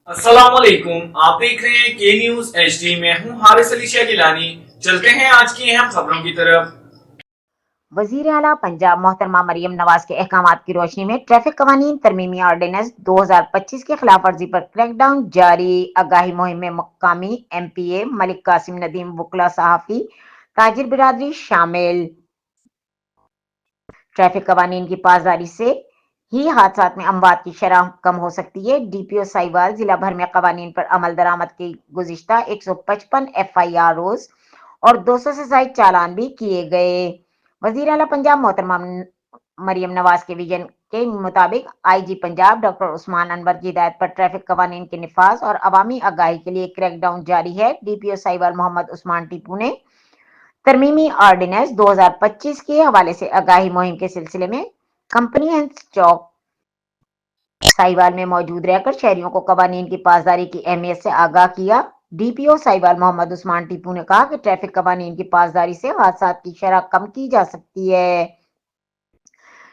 अस्सलामुअलैकुम, आप देख रहे हैं के न्यूज HD। मैं हूं हारिस अली शाह गिलानी। चलते हैं आज की अहम खबरों की तरफ। वजीर आला पंजाब मोहतरमा मरियम नवाज के अहकामात की रोशनी में ट्रैफिक कवानीन तरमीमी ऑर्डिनेंस 2025 की खिलाफ वर्जी पर क्रैकडाउन जारी। आगाही मुहिम में मकामी MPA मलिक कासिम नदीम, वकला, सहाफ़ी, ताजिर बिरादरी शामिल। ट्रैफिक कवानीन की पासदारी से ही हादसा में अमवात की शरह कम हो सकती है। DPO साहिवाल जिला भर में कवानीन पर अमल दरामद की गुज़िश्ता 155 FIR रोज और 200 से ज्यादा चालान भी किए गए। वजीर आला पंजाब मोहतरमा मरियम नवाज के विजन के मुताबिक IG पंजाब डॉक्टर उस्मान अनवर की हिदायत पर ट्रैफिक कवानीन के निफाज और अवामी आगाही के लिए क्रैकडाउन जारी है। DPO साहिवाल मोहम्मद उस्मान टीपू ने तरमीमी ऑर्डिनेंस 2025 के हवाले से आगाही मुहिम के सिलसिले में कंपनी एंड चौक साहिवाल में मौजूद रहकर शहरियों को कवानीन की पासदारी की अहमियत से आगाह किया। DPO साहिवाल मोहम्मद उस्मान टीपू ने कहा कि ट्रैफिक कवानीन की पासदारी से हादसा की शरह कम की जा सकती है।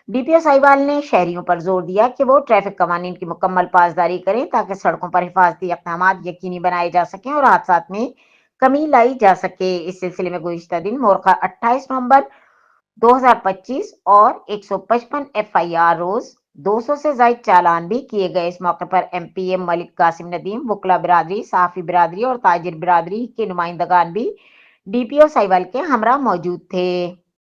DPO साहिवाल ने शहरियों पर जोर दिया कि वो ट्रैफिक कवानीन की मुकम्मल पासदारी करें ताकि सड़कों पर हिफाजती इक़दाम यकीनी बनाए जा सकें और हादसात में कमी लाई जा सके। इस सिलसिले में गुज़िश्ता दिन मोरखा 28 नवंबर 2025 और 155 FIR रोज 200 से ज्यादा चालान भी किए गए। इस मौके पर MPA मलिक कासिम नदीम, वकला बिरादरी, सहाफी बिरादरी और ताजिर बिरादरी के नुमाइंदगान भी DPO साहिवाल के हमरा मौजूद थे।